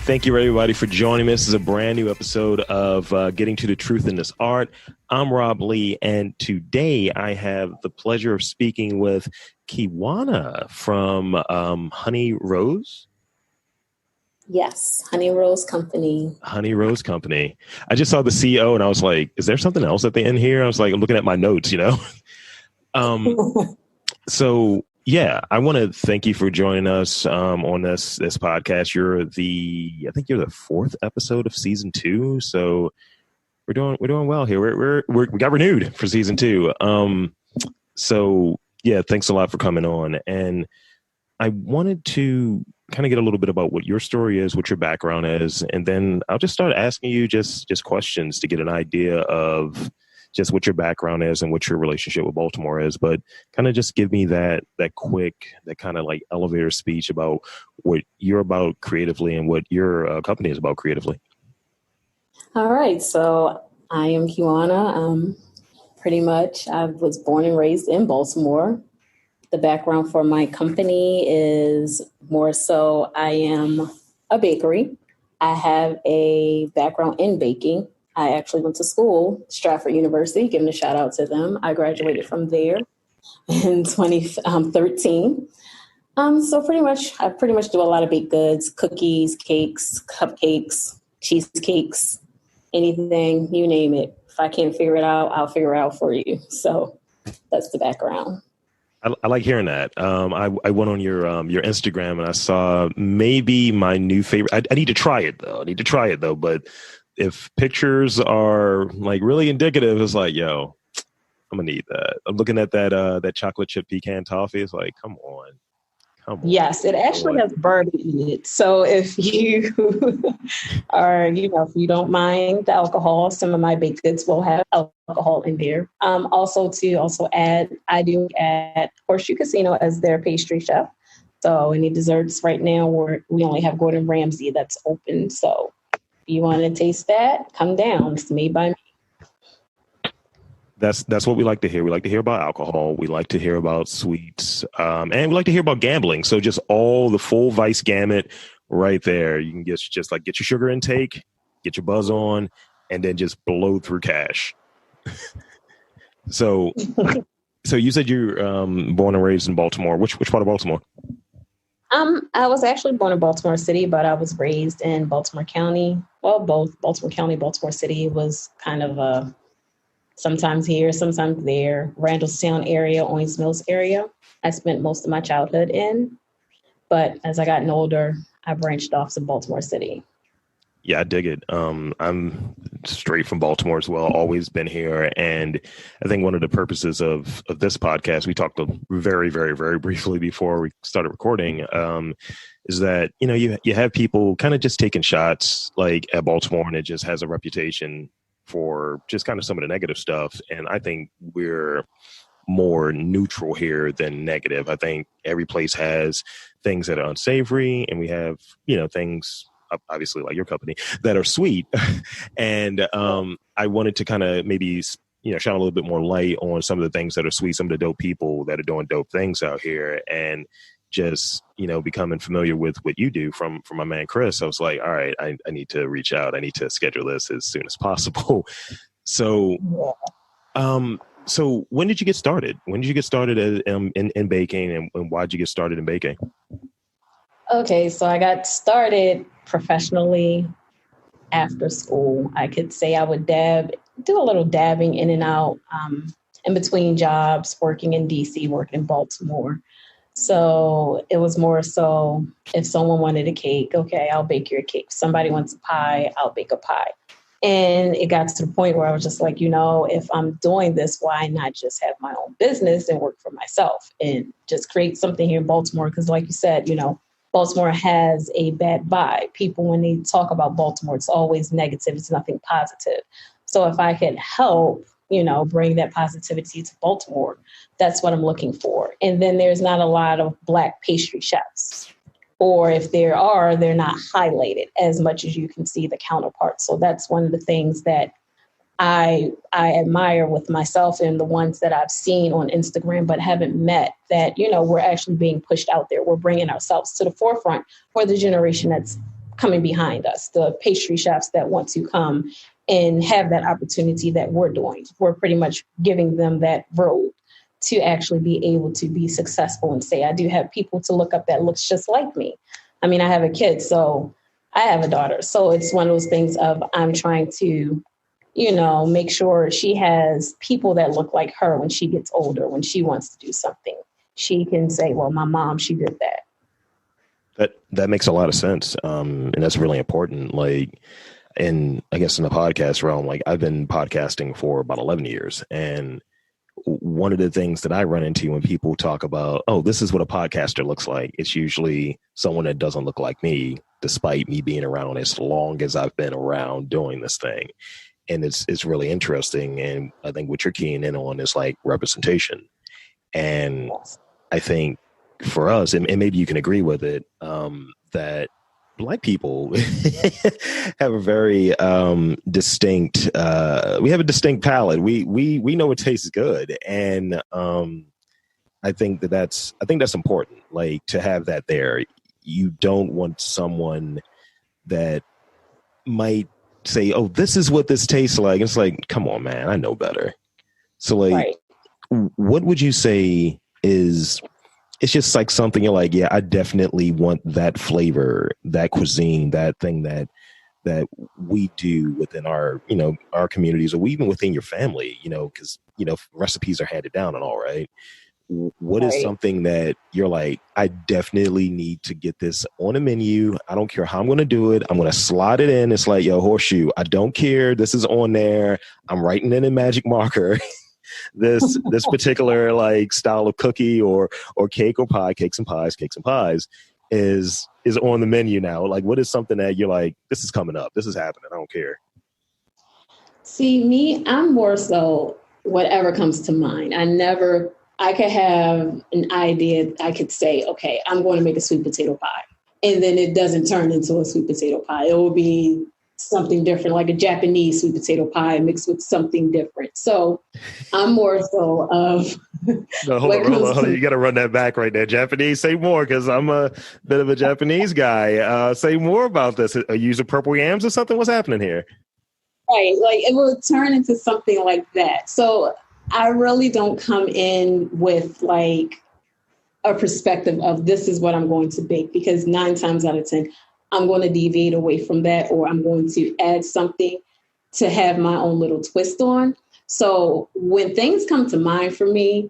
Thank you, everybody, for joining me. This is a brand new episode of Getting to the Truth in This Art. I'm Rob Lee, and today I have the pleasure of speaking with Kiwanna from Honey Rose. Yes, Honey Rose Company. Honey Rose Company. I just saw the CEO, and I was like, "Is there something else at the end here?" I was like, I'm looking at my notes, So. Yeah, I want to thank you for joining us on this podcast. I think you're the fourth episode of season 2, so we're doing well here. We got renewed for season 2. So yeah, thanks a lot for coming on. And I wanted to kind of get a little bit about what your story is, what your background is, and then I'll just start asking you just questions to get an idea of just what your background is and what your relationship with Baltimore is, but kind of just give me that kind of like elevator speech about what you're about creatively and what your company is about creatively. All right. So I am Kiwanna. Pretty much I was born and raised in Baltimore. The background for my company is more so I am a bakery. I have a background in baking. I actually went to school, Stratford University, giving a shout out to them. I graduated from there in 2013. So I pretty much do a lot of baked goods, cookies, cakes, cupcakes, cheesecakes, anything, you name it. If I can't figure it out, I'll figure it out for you. So that's the background. I like hearing that. I went on your Instagram and I saw maybe my new favorite. I need to try it though. But if pictures are like really indicative, it's like, yo, I'm gonna need that. I'm looking at that chocolate chip pecan toffee. It's like, come on. Yes, it actually has bourbon in it. So if you are, if you don't mind the alcohol, some of my baked goods will have alcohol in there. Also add, I do at Horseshoe Casino as their pastry chef. So any desserts right now, we only have Gordon Ramsay that's open. So you want to taste that? Come down. It's made by me. That's what we like to hear. We like to hear about alcohol. We like to hear about sweets, and we like to hear about gambling. So just all the full vice gamut right there. You can get your sugar intake, get your buzz on, and then just blow through cash. So you said you're born and raised in Baltimore. Which part of Baltimore? I was actually born in Baltimore City, but I was raised in Baltimore County. Well, both Baltimore County, Baltimore City was kind of sometimes here, sometimes there. Randallstown area, Owings Mills area. I spent most of my childhood in, but as I gotten older, I branched off to Baltimore City. Yeah, I dig it. I'm straight from Baltimore as well, always been here. And I think one of the purposes of this podcast, we talked very, very, very briefly before we started recording, is that, you have people kind of just taking shots like at Baltimore, and it just has a reputation for just kind of some of the negative stuff. And I think we're more neutral here than negative. I think every place has things that are unsavory, and we have, things obviously like your company that are sweet. And I wanted to kind of maybe, shine a little bit more light on some of the things that are sweet, some of the dope people that are doing dope things out here, and just, becoming familiar with what you do from my man, Chris. I was like, all right, I need to reach out. I need to schedule this as soon as possible. So, so when did you get started? When did you get started in baking, and why did you get started in baking? Okay, so I got started professionally after school. I could say I would do a little dabbing in and out in between jobs, working in DC, working in Baltimore. So it was more so if someone wanted a cake, okay, I'll bake your cake. If somebody wants a pie, I'll bake a pie. And it got to the point where I was just like, if I'm doing this, why not just have my own business and work for myself and just create something here in Baltimore? Because like you said, Baltimore has a bad vibe. People, when they talk about Baltimore, it's always negative. It's nothing positive. So if I could help, bring that positivity to Baltimore, that's what I'm looking for. And then there's not a lot of Black pastry chefs. Or if there are, they're not highlighted as much as you can see the counterparts. So that's one of the things that I admire with myself and the ones that I've seen on Instagram but haven't met, that, we're actually being pushed out there. We're bringing ourselves to the forefront for the generation that's coming behind us, the pastry chefs that want to come and have that opportunity that we're doing. We're pretty much giving them that road to actually be able to be successful and say, I do have people to look up that looks just like me. I mean, I have a kid, so I have a daughter. So it's one of those things of I'm trying to, make sure she has people that look like her when she gets older, when she wants to do something. She can say, well, my mom, she did that. That makes a lot of sense. And that's really important. Like, and I guess in the podcast realm, like I've been podcasting for about 11 years. And one of the things that I run into when people talk about, oh, this is what a podcaster looks like, it's usually someone that doesn't look like me, despite me being around as long as I've been around doing this thing. And it's really interesting. And I think what you're keying in on is like representation. And I think for us, and maybe you can agree with it, that Black people have a very distinct, we have a distinct palate. We know what tastes good. And I think that's important, like to have that there. You don't want someone that might say, oh, this is what this tastes like. It's like, come on, man, I know better. So like, right. What would you say is, it's just like something you're like, yeah, I definitely want that flavor, that cuisine, that thing that we do within our, our communities, or even within your family, because, recipes are handed down and all, right? What is something that you're like, I definitely need to get this on a menu. I don't care how I'm going to do it. I'm going to slide it in. It's like, yo, horseshoe, I don't care. This is on there. I'm writing in a magic marker. this particular like style of cookie or cake or pie, cakes and pies is on the menu now. Like, what is something that you're like, this is coming up, this is happening, I don't care? See, me, I'm more so whatever comes to mind. I could have an idea. I could say, okay, I'm going to make a sweet potato pie. And then it doesn't turn into a sweet potato pie. It will be something different, like a Japanese sweet potato pie mixed with something different. So I'm more so of... No, hold on. You got to run that back right there. Japanese, say more, because I'm a bit of a Japanese guy. Say more about this. Are you using purple yams or something? What's happening here? Right. Like it will turn into something like that. So I really don't come in with like a perspective of this is what I'm going to bake, because 9 times out of 10, I'm going to deviate away from that, or I'm going to add something to have my own little twist on. So when things come to mind for me,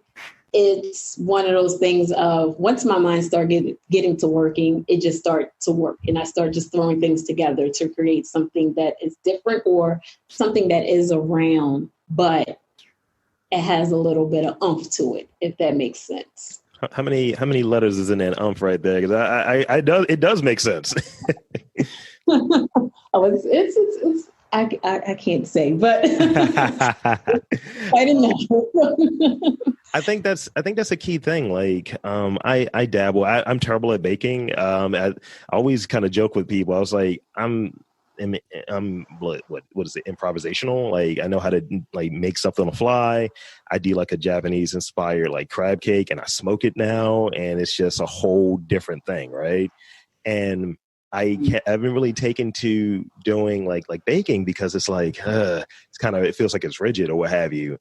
it's one of those things of once my mind starts getting to working, it just starts to work. And I start just throwing things together to create something that is different or something that is around, but it has a little bit of oomph to it, if that makes sense. How many letters is in that umph right there? Because it does make sense. I can't say, but I didn't know. I think that's a key thing. Like, I dabble. I'm terrible at baking. I always kind of joke with people. I was like, I'm what is it? Improvisational. Like, I know how to like make something on the fly. I do like a Japanese inspired like crab cake, and I smoke it now, and it's just a whole different thing, right? And I haven't really taken to doing like baking because it's like it feels like it's rigid or what have you.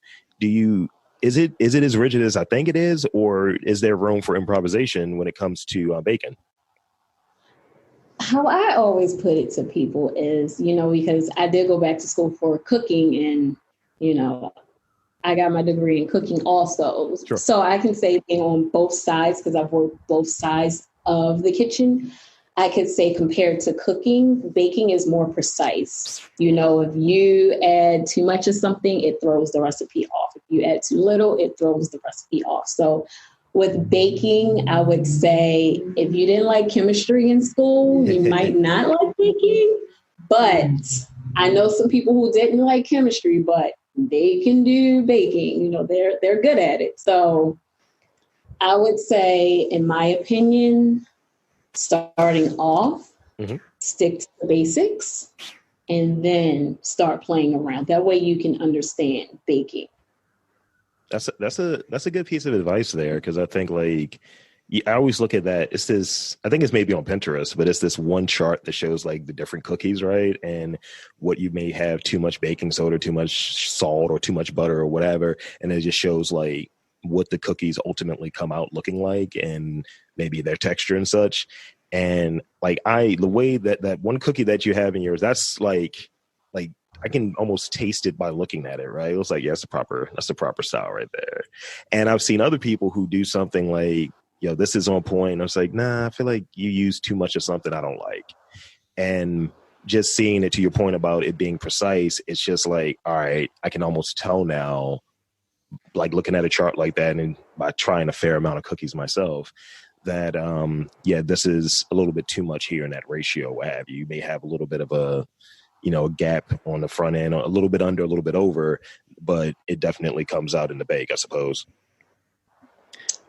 Is it as rigid as I think it is, or is there room for improvisation when it comes to baking? How I always put it to people is, because I did go back to school for cooking, and, I got my degree in cooking also. Sure. So I can say being on both sides, because I've worked both sides of the kitchen, I could say compared to cooking, baking is more precise. If you add too much of something, it throws the recipe off. If you add too little, it throws the recipe off. So with baking, I would say if you didn't like chemistry in school, you might not like baking. But I know some people who didn't like chemistry, but they can do baking. They're good at it. So I would say, in my opinion, starting off, stick to the basics, and then start playing around. That way you can understand baking. That's a good piece of advice there, because I think like I always look at that. It's this, I think it's maybe on Pinterest, but it's this one chart that shows like the different cookies, right? And what you may have too much baking soda, too much salt, or too much butter or whatever. And it just shows like what the cookies ultimately come out looking like and maybe their texture and such. And like the way that one cookie that you have in yours, that's like I can almost taste it by looking at it, right? It was like, yeah, that's the proper style right there. And I've seen other people who do something like, this is on point. And I was like, nah, I feel like you use too much of something I don't like. And just seeing it, to your point about it being precise, it's just like, all right, I can almost tell now, like looking at a chart like that and by trying a fair amount of cookies myself, that, this is a little bit too much here in that ratio, what have you. You may have a little bit of a gap on the front end, a little bit under, a little bit over, but it definitely comes out in the bake, I suppose.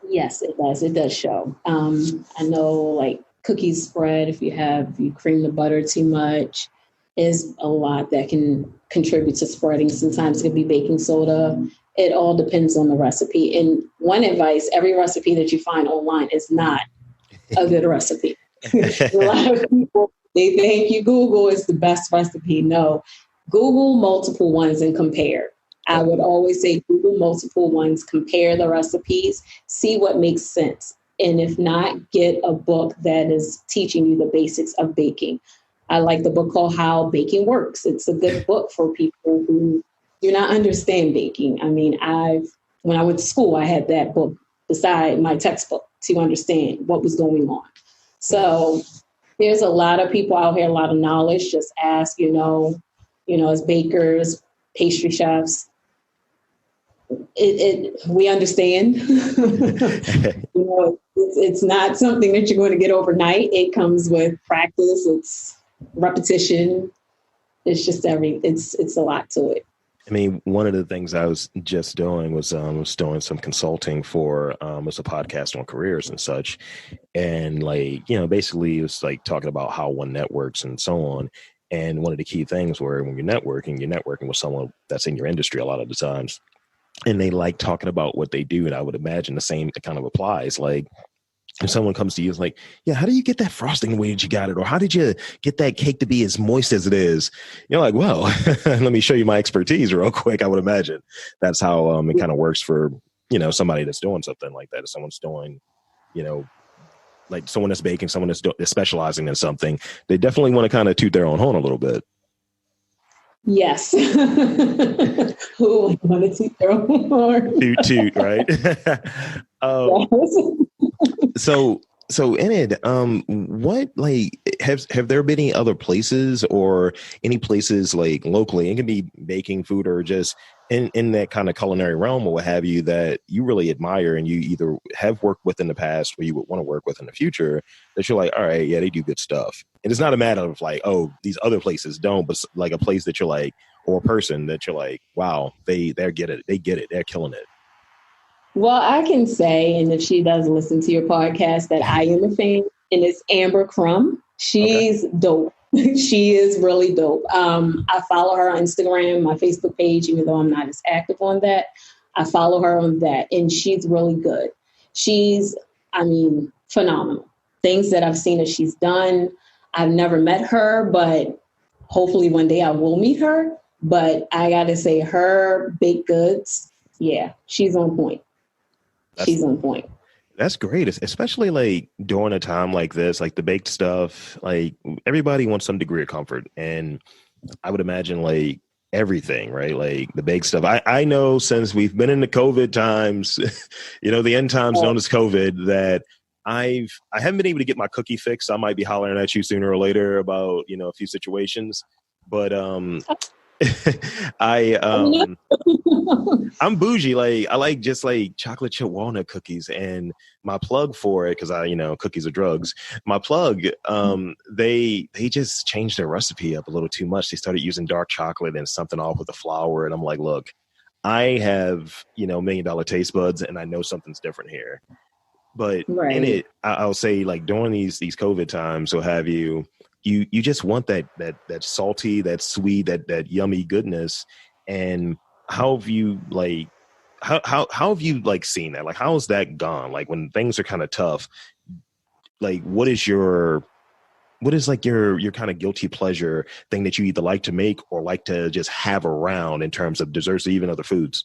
Yes, it does. It does show. I know like cookies spread, if you cream the butter too much, is a lot that can contribute to spreading. Sometimes it could be baking soda. It all depends on the recipe. And one advice, every recipe that you find online is not a good recipe. A lot of people, they think Google is the best recipe. No, Google multiple ones and compare. I would always say Google multiple ones, compare the recipes, see what makes sense. And if not, get a book that is teaching you the basics of baking. I like the book called How Baking Works. It's a good book for people who do not understand baking. I mean, when I went to school, I had that book beside my textbook to understand what was going on. So there's a lot of people out here, a lot of knowledge. Just ask, as bakers, pastry chefs. We understand. It's not something that you're going to get overnight. It comes with practice. It's repetition. It's just it's a lot to it. I mean, one of the things I was just doing was doing some consulting for was a podcast on careers and such. And basically it was like talking about how one networks and so on. And one of the key things were when you're networking with someone that's in your industry a lot of the times. And they like talking about what they do. And I would imagine the same kind of applies. Like if someone comes to you, it's like, yeah, how do you get that frosting the way that you got it? Or how did you get that cake to be as moist as it is? You're like, well, let me show you my expertise real quick. I would imagine that's how it kind of works for, somebody that's doing something like that. If someone's doing, like someone that's baking, someone that's specializing in something, they definitely want to kind of toot their own horn a little bit. Yes. Who wanted to throw more? Toot, right? So Enid, what have there been any other places or any places like locally? It can be baking, food, or just in that kind of culinary realm or what have you that you really admire and you either have worked with in the past or you would want to work with in the future that you're like, all right, yeah, they do good stuff. And it's not a matter of like, oh, these other places don't, but like a place that you're like, or a person that you're like, wow, they get it, they're killing it. Well, I can say, and if she does listen to your podcast, that I am a fan, and it's Amber Crumb. She's dope. She is really dope. I follow her on Instagram, my Facebook page, even though I'm not as active on that. I follow her on that, and she's really good. She's, phenomenal. Things that I've seen that she's done. I've never met her, but hopefully one day I will meet her. But I got to say, her baked goods, yeah, she's on point. She's on point. That's great, especially like during a time like this, like the baked stuff, like everybody wants some degree of comfort. And I would imagine like everything, right? Like the baked stuff. I know since we've been in the COVID times, the end times known as COVID, that I haven't been able to get my cookie fix. I might be hollering at you sooner or later about, a few situations, but I'm bougie. Like I like just like chocolate chip walnut cookies, and my plug for it, because cookies are drugs. My plug, they just changed their recipe up a little too much. They started using dark chocolate and something off with the flour, and I'm like, look, I have $1 million taste buds, and I know something's different here. But in it, I'll say like during these COVID times, so have you just want that salty, that sweet, that yummy goodness. And how have you how have you like seen that? Like, how has that gone? Like when things are kind of tough, like what is like your kind of guilty pleasure thing that you either like to make or like to just have around in terms of desserts or even other foods?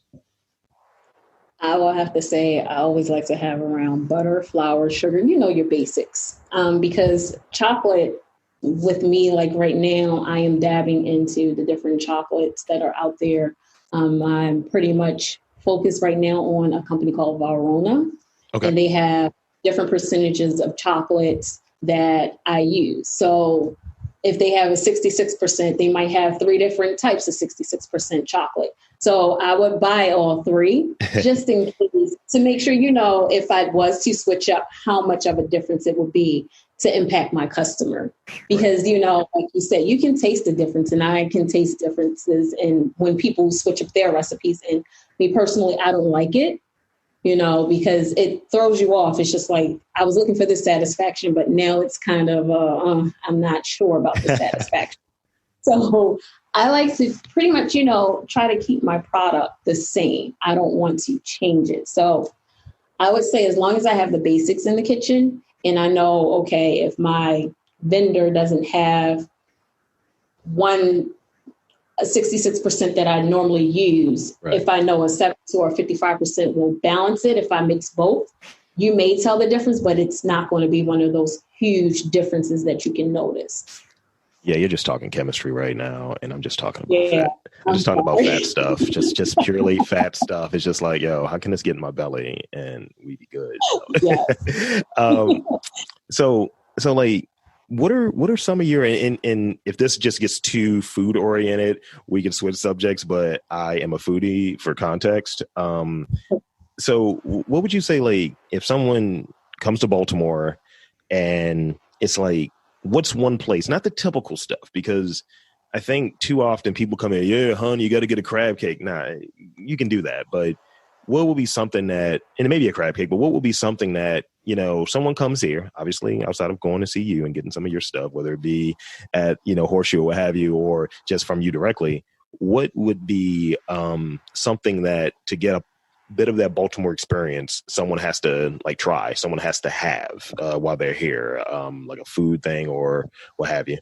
I will have to say I always like to have around butter, flour, sugar, your basics. Because chocolate with me, like right now, I am dabbing into the different chocolates that are out there. I'm pretty much focused right now on a company called Valrhona. Okay. And they have different percentages of chocolates that I use. So if they have a 66%, they might have 3 different types of 66% chocolate. So I would buy all 3 just in case to make sure, if I was to switch up, how much of a difference it would be to impact my customer. Because, like you said, you can taste the difference and I can taste differences. And when people switch up their recipes, and me personally, I don't like it, because it throws you off. It's just like, I was looking for this satisfaction, but now it's kind of, I'm not sure about the satisfaction. So I like to pretty much, try to keep my product the same. I don't want to change it. So I would say as long as I have the basics in the kitchen and I know, okay, if my vendor doesn't have a 66% that I normally use, right, if I know a 70 or 55% will balance it, if I mix both, you may tell the difference, but it's not going to be one of those huge differences that you can notice. Yeah, you're just talking chemistry right now, and I'm just talking about fat. I'm just talking about fat stuff, just purely fat stuff. It's just like, yo, how can this get in my belly and we be good? So like, what are some of your, and if this just gets too food oriented, we can switch subjects, but I am a foodie for context. So what would you say, like, if someone comes to Baltimore and it's like, what's one place, not the typical stuff, because I think too often people come in, yeah, honey, you got to get a crab cake. Nah, you can do that. But what will be something that, and it may be a crab cake, but what will be something that, someone comes here, obviously outside of going to see you and getting some of your stuff, whether it be at, Horseshoe or what have you, or just from you directly, what would be something that to get a bit of that Baltimore experience, someone has to like try, someone has to have while they're here, like a food thing or what have you?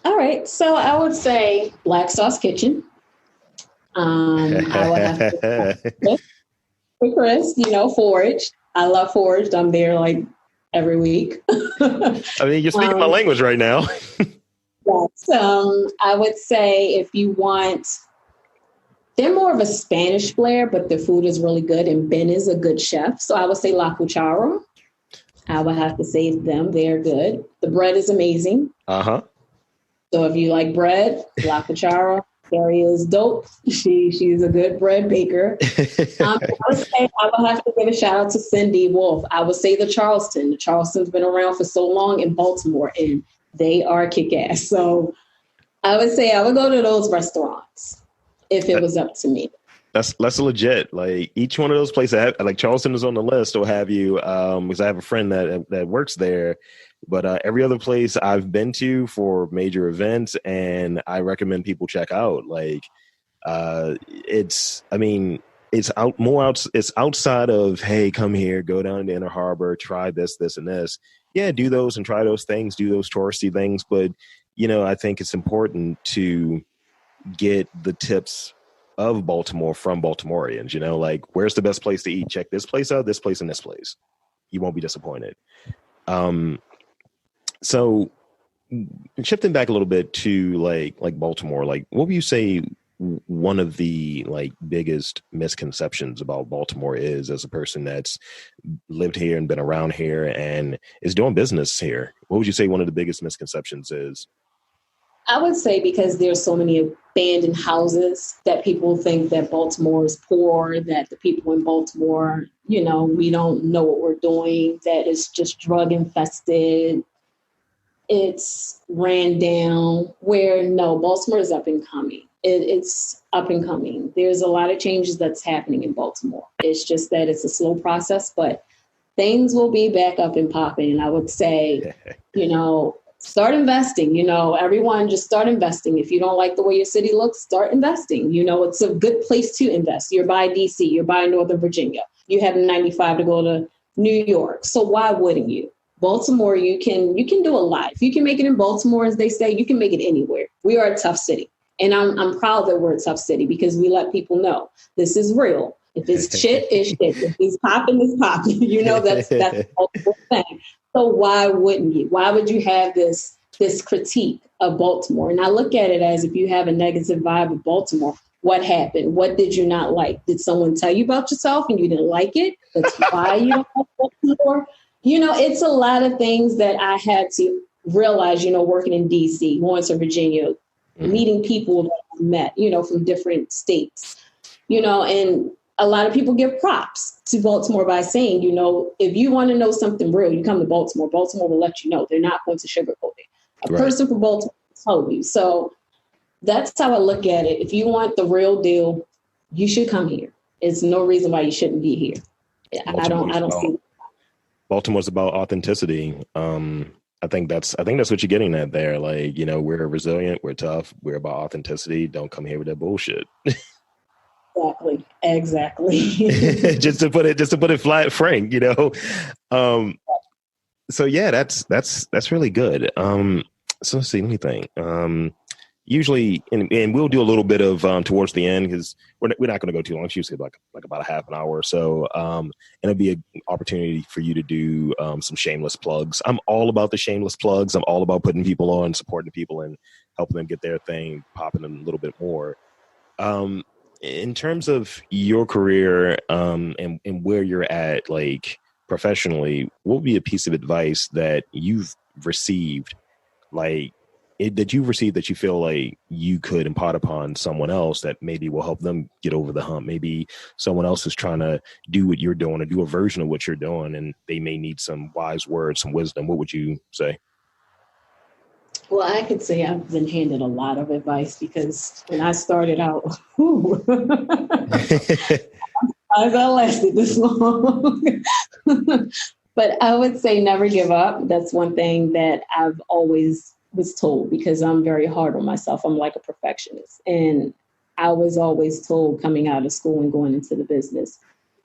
All right. So I would say Black Sauce Kitchen. I would have to Chris, Foraged. I love Foraged. I'm there like every week. I mean, you're speaking my language right now. Yes. I would say if you want, they're more of a Spanish flair, but the food is really good. And Ben is a good chef. So I would say La Cuchara. I would have to say them. They're good. The bread is amazing. Uh-huh. So if you like bread, La Cuchara, Carrie is dope. She's a good bread baker. I would say I would have to give a shout out to Cindy Wolf. I would say the Charleston. The Charleston's been around for so long in Baltimore, and they are kick-ass. So I would say I would go to those restaurants if it was up to me. That's legit. Like each one of those places, like Charleston is on the list, or have you? Because I have a friend that works there. But every other place I've been to for major events, and I recommend people check out. Like, it's outside of, hey, come here, go down to Inner Harbor, try this, and this. Yeah, do those and try those things, do those touristy things. But I think it's important to get the tips of Baltimore from Baltimoreans. Like, where's the best place to eat? Check this place out, this place, and this place. You won't be disappointed. So shifting back a little bit to like Baltimore, like what would you say one of the like biggest misconceptions about Baltimore is, as a person that's lived here and been around here and is doing business here? What would you say one of the biggest misconceptions is? I would say because there's so many abandoned houses that people think that Baltimore is poor, that the people in Baltimore, we don't know what we're doing, that it's just drug infested. It's ran down, where no, Baltimore is up and coming. It's up and coming. There's a lot of changes that's happening in Baltimore. It's just that it's a slow process, but things will be back up and popping. And I would say, Start investing. Everyone just start investing. If you don't like the way your city looks, start investing. It's a good place to invest. You're by DC, you're by Northern Virginia. You have 95 to go to New York. So why wouldn't you? Baltimore, you can do a lot. If you can make it in Baltimore, as they say, you can make it anywhere. We are a tough city. And I'm proud that we're a tough city because we let people know this is real. If it's shit, it's shit. If it's popping, it's popping. That's the whole thing. So why wouldn't you? Why would you have this critique of Baltimore? And I look at it as if you have a negative vibe of Baltimore, what happened? What did you not like? Did someone tell you about yourself and you didn't like it? That's why you don't like Baltimore. It's a lot of things that I had to realize, working in DC, going to Virginia, meeting people that I met, from different states, and a lot of people give props to Baltimore by saying, if you want to know something real, you come to Baltimore. Baltimore will let you know. They're not going to sugarcoat it. A person from Baltimore will tell you. So that's how I look at it. If you want the real deal, you should come here. There's no reason why you shouldn't be here. I don't see. Baltimore's about authenticity. I think that's what you're getting at there. Like, we're resilient, we're tough, we're about authenticity. Don't come here with that bullshit. Exactly. just to put it flat, frank. So yeah, that's really good. So let's see. Let me think. Usually, and we'll do a little bit of towards the end because we're not going to go too long. It's usually like about a half an hour or so. And it'll be an opportunity for you to do some shameless plugs. I'm all about the shameless plugs. I'm all about putting people on, supporting people, and helping them get their thing popping a little bit more. In terms of your career and where you're at, like professionally, what would be a piece of advice that you've received, that you feel like you could impart upon someone else that maybe will help them get over the hump? Maybe someone else is trying to do what you're doing or do a version of what you're doing, and they may need some wise words, some wisdom. What would you say? Well, I could say I've been handed a lot of advice because when I started out, I lasted this long. But I would say never give up. That's one thing that I've always was told because I'm very hard on myself. I'm like a perfectionist. And I was always told coming out of school and going into the business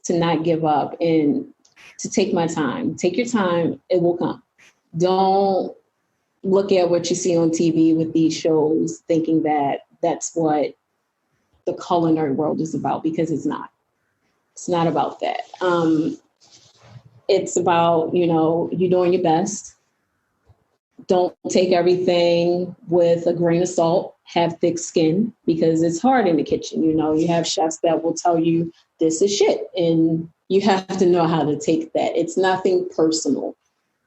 to not give up and to take my time. Take your time. It will come. Don't look at what you see on TV with these shows thinking that that's what the culinary world is about, because it's not. It's not about that. It's about, you doing your best. Don't take everything with a grain of salt. Have thick skin because it's hard in the kitchen. You have chefs that will tell you this is shit and you have to know how to take that. It's nothing personal.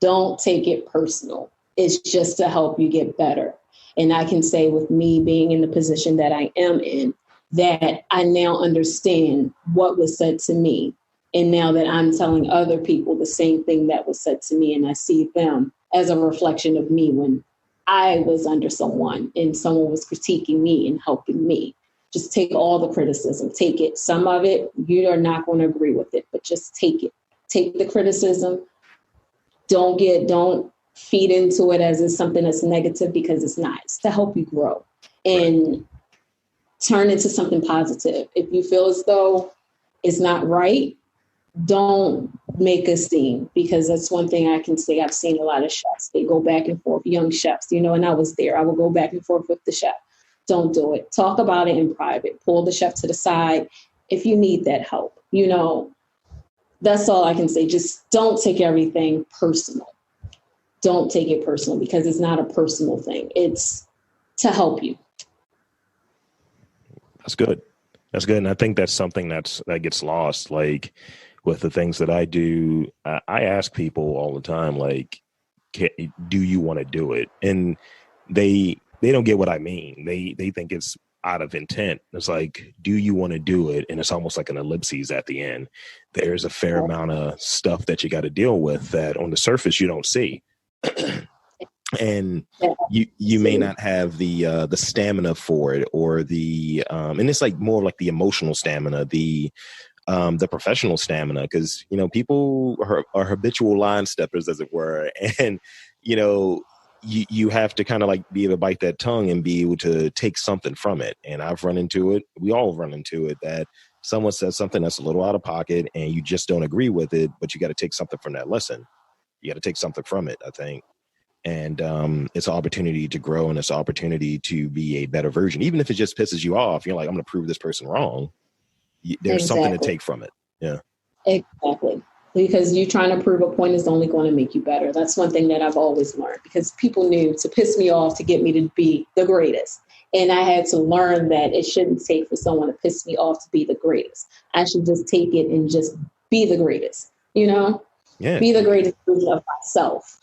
Don't take it personal. It's just to help you get better. And I can say with me being in the position that I am in, that I now understand what was said to me. And now that I'm telling other people the same thing that was said to me, and I see them as a reflection of me when I was under someone and someone was critiquing me and helping me. Just take all the criticism, take it. Some of it, you are not going to agree with it, but just take it. Take the criticism. Don't feed into it as it's something that's negative, because it's not. It's to help you grow and turn into something positive. If you feel as though it's not right, don't make a scene, because that's one thing I can say. I've seen a lot of chefs. They go back and forth, young chefs, and I was there. I would go back and forth with the chef. Don't do it. Talk about it in private. Pull the chef to the side if you need that help. That's all I can say. Just don't take everything personal. Don't take it personal, because it's not a personal thing. It's to help you. That's good. And I think that's something that gets lost. Like with the things that I do, I ask people all the time, like, do you want to do it? And they don't get what I mean. They think it's out of intent. It's like, do you want to do it? And it's almost like an ellipses at the end. There's a fair amount of stuff that you got to deal with that on the surface you don't see. And you may not have the stamina for it, or the and it's like more like the emotional stamina, the professional stamina, because people are habitual line steppers, as it were, and you have to kind of like be able to bite that tongue and be able to take something from it. And I've run into it. We all run into it, that someone says something that's a little out of pocket and you just don't agree with it, but you got to take something from that lesson. You got to take something from it, I think. And it's an opportunity to grow, and it's an opportunity to be a better version. Even if it just pisses you off, you're like, I'm going to prove this person wrong. There's something to take from it. Yeah. Exactly. Because you trying to prove a point is only going to make you better. That's one thing that I've always learned, because people knew to piss me off to get me to be the greatest. And I had to learn that it shouldn't take for someone to piss me off to be the greatest. I should just take it and just be the greatest, you know? Yeah. Be the greatest version of myself.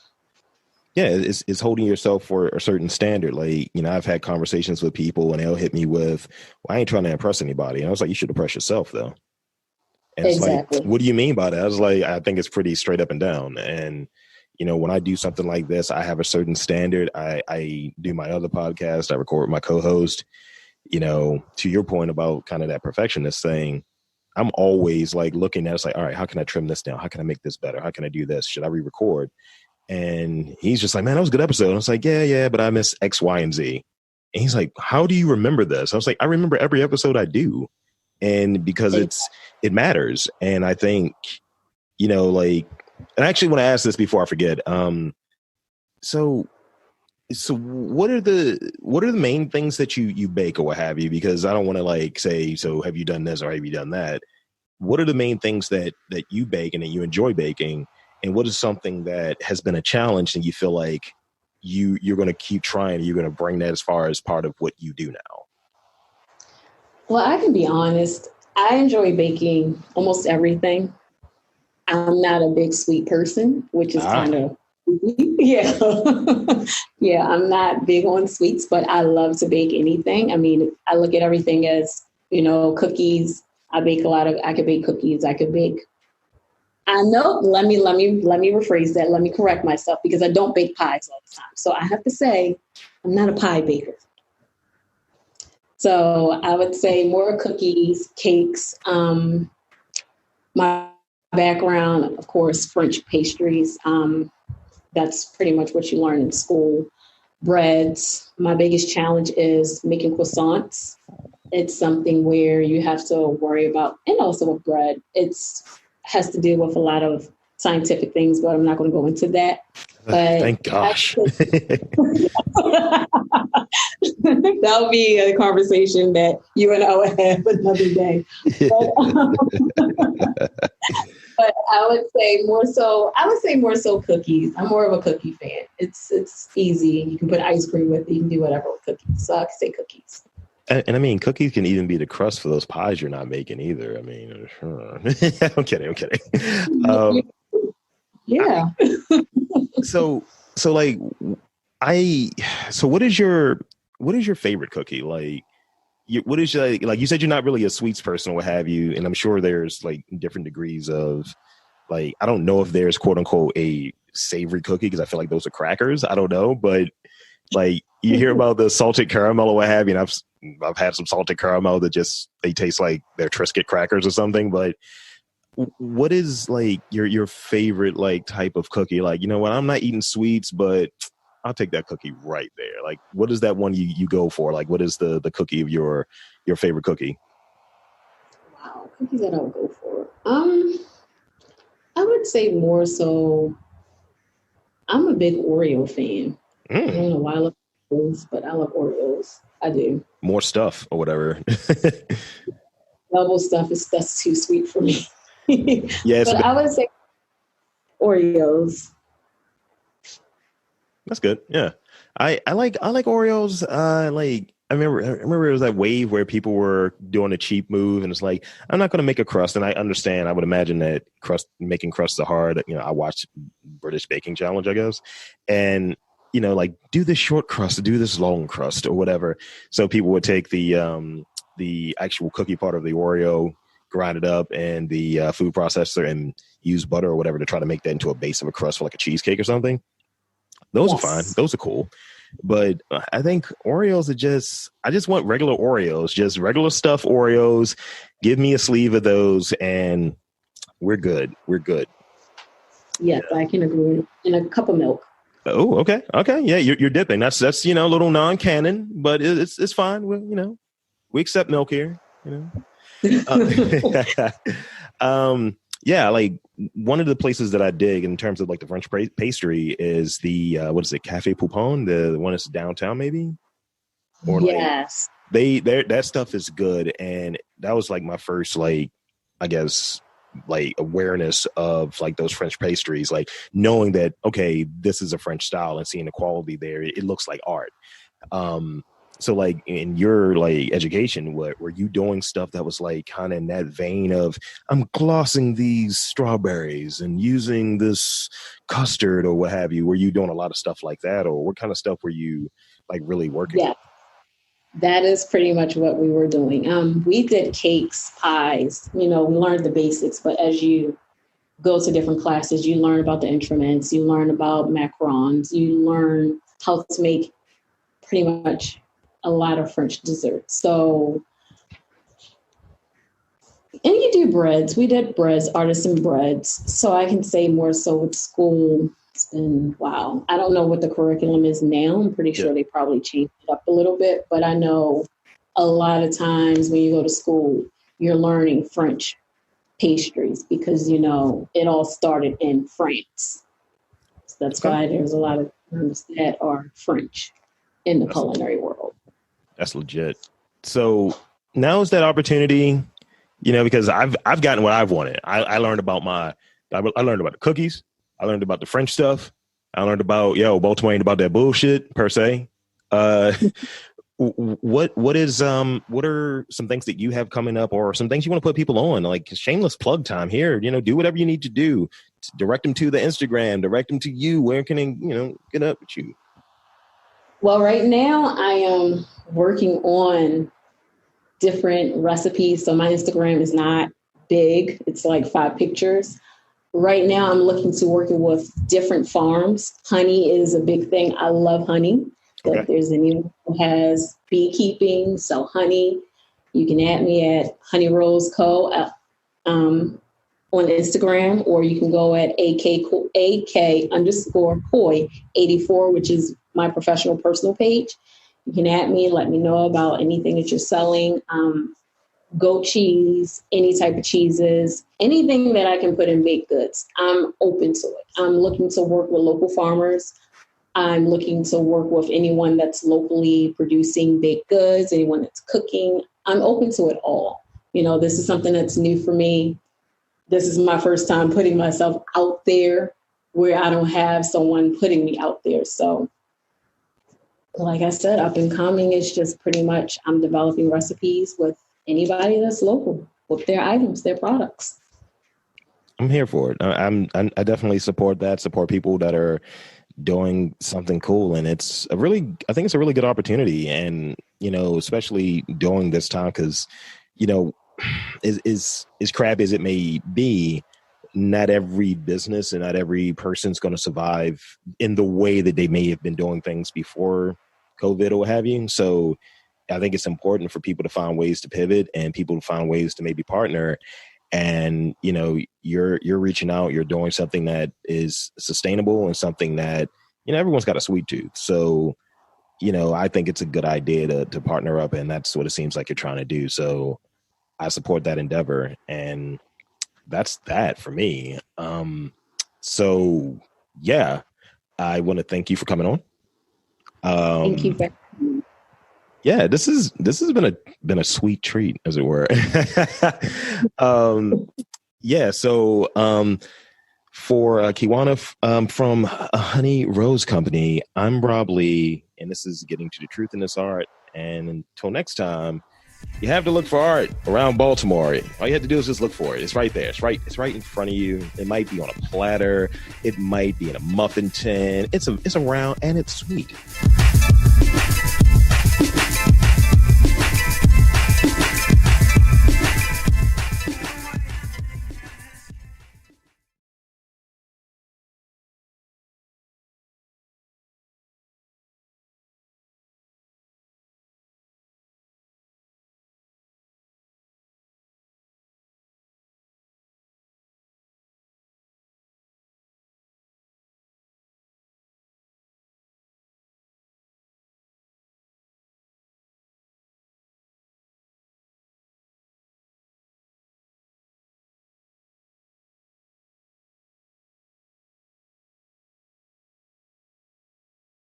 Yeah, it's holding yourself for a certain standard. Like, you know, I've had conversations with people and they'll hit me with, well, I ain't trying to impress anybody. And I was like, you should impress yourself, though. And Exactly. it's like, what do you mean by that? I was like, I think it's pretty straight up and down. And, you know, when I do something like this, I have a certain standard. I do my other podcast. I record with my co-host. You know, to your point about kind of that perfectionist thing, I'm always like looking at it, it's like, all right, how can I trim this down? How can I make this better? How can I do this? Should I re-record? And he's just like, man, that was a good episode. And I was like, yeah, but I miss X, Y, and Z. And he's like, how do you remember this? I was like, I remember every episode I do. And because it matters. And I think, you know, like, and I actually want to ask this before I forget. So what are the main things that you bake or what have you? Because I don't want to like say, so have you done this or have you done that? What are the main things that you bake and that you enjoy baking? And what is something that has been a challenge and you feel like you're going to keep trying, you're going to bring that as far as part of what you do now? Well, I can be honest. I enjoy baking almost everything. I'm not a big sweet person, which is kind of, yeah. Yeah, I'm not big on sweets, but I love to bake anything. I mean, I look at everything as, you know, cookies. I could bake cookies. I could bake. I know, let me rephrase that. Let me correct myself, because I don't bake pies all the time. So I have to say, I'm not a pie baker. So I would say more cookies, cakes. My background, of course, French pastries. That's pretty much what you learn in school. Breads. My biggest challenge is making croissants. It's something where you have to worry about, and also with bread, has to deal with a lot of scientific things, but I'm not going to go into that. But thank gosh. That'll be a conversation that you and I will have another day. But I would say more so cookies. I'm more of a cookie fan. It's easy. You can put ice cream with it. You can do whatever with cookies. So I could say cookies. And I mean, cookies can even be the crust for those pies you're not making either. I mean, I'm kidding. Yeah. So what is your favorite cookie? Like, what is like you said, you're not really a sweets person or what have you. And I'm sure there's like different degrees of, like, I don't know if there's quote unquote a savory cookie, because I feel like those are crackers. I don't know, but like you hear about the salted caramel or what have you. And I've had some salted caramel that they taste like they're Triscuit crackers or something. But what is like your favorite like type of cookie? Like, you know what, I'm not eating sweets, but I'll take that cookie right there. Like, what is that one you go for? Like, what is the cookie of your favorite cookie? Wow, cookies that I would go for. I would say more so, I'm a big Oreo fan. I don't know why I love Oreos, but I love Oreos. I do. More stuff or whatever. Double stuff that's too sweet for me. Yeah, but I would say Oreos. That's good. Yeah, I like Oreos. I remember it was that wave where people were doing a cheap move, and it's like, I'm not going to make a crust. And I understand. I would imagine that making crusts are hard. You know, I watched British Baking Challenge, I guess, and you know, like, do this short crust, do this long crust, or whatever. So people would take the actual cookie part of the Oreo, grind it up in the food processor, and use butter or whatever to try to make that into a base of a crust for like a cheesecake or something. Those are fine. Those are cool. But I think Oreos are I just want regular Oreos, just regular stuff Oreos. Give me a sleeve of those and we're good. We're good. Yes, yeah. I can agree. And a cup of milk. Oh, okay. Yeah, you're dipping. That's a little non-canon, but it's fine. We accept milk here. Yeah, like one of the places that I dig in terms of like the French pastry is the what is it, Cafe Poupon, the one that's downtown, maybe. Or yes, that stuff is good, and that was like my first like, I guess, like awareness of like those French pastries, like knowing that okay, this is a French style and seeing the quality there, it looks like art. So like in your like education, were you doing stuff that was like kind of in that vein of I'm glossing these strawberries and using this custard or what have you? Were you doing a lot of stuff like that, or what kind of stuff were you like really working yeah, that is pretty much what we were doing. We did cakes, pies, we learned the basics, but as you go to different classes, you learn about the instruments, you learn about macarons, you learn how to make pretty much a lot of French desserts. So, and you do breads. We did breads, artisan breads. So I can say more so with school, it's been, wow. I don't know what the curriculum is now. I'm pretty sure they probably changed it up a little bit, but I know a lot of times when you go to school, you're learning French pastries because, it all started in France. So that's why there's a lot of terms that are French in the culinary world. That's legit. So now is that opportunity, because I've gotten what I've wanted. I learned about I learned about the cookies. I learned about the French stuff. I learned about, Baltimore ain't about that bullshit per se. What are some things that you have coming up, or some things you want to put people on? Like shameless plug time here. Do whatever you need to do. Direct them to the Instagram. Direct them to you. Where can they, get up with you? Well, right now I am working on different recipes. So my Instagram is not big. It's like 5 pictures. Right now I'm looking to working with different farms. Honey is a big thing. I love honey. Okay. If there's anyone who has beekeeping, so honey, you can add me at Honey Rose Co. On Instagram, or you can go at AK_Koi84, which is my professional personal page. You can add me, let me know about anything that you're selling. Goat cheese, any type of cheeses, anything that I can put in baked goods. I'm open to it. I'm looking to work with local farmers. I'm looking to work with anyone that's locally producing baked goods, anyone that's cooking. I'm open to it all. This is something that's new for me. This is my first time putting myself out there where I don't have someone putting me out there. So, like I said, up and coming is just pretty much I'm developing recipes with anybody that's local with their items, their products. I'm here for it. I definitely support that. Support people that are doing something cool, and I think it's a really good opportunity. And especially during this time, because as crappy as it may be, not every business and not every person's going to survive in the way that they may have been doing things before COVID or what have you. So I think it's important for people to find ways to pivot and people to find ways to maybe partner. And, you're reaching out, you're doing something that is sustainable and something that, everyone's got a sweet tooth. So, I think it's a good idea to partner up, and that's what it seems like you're trying to do. So I support that endeavor, and that's that for me. So yeah, I want to thank you for coming on. Thank you. Yeah, this has been a sweet treat, as it were. Yeah. So for Kiwanna from Honey Rose Company, I'm Rob Lee, and this is Getting to the Truth in This Art. And until next time, you have to look for art around Baltimore. All you have to do is just look for it. It's right there. It's right in front of you. It might be on a platter. It might be in a muffin tin. It's around, and it's sweet.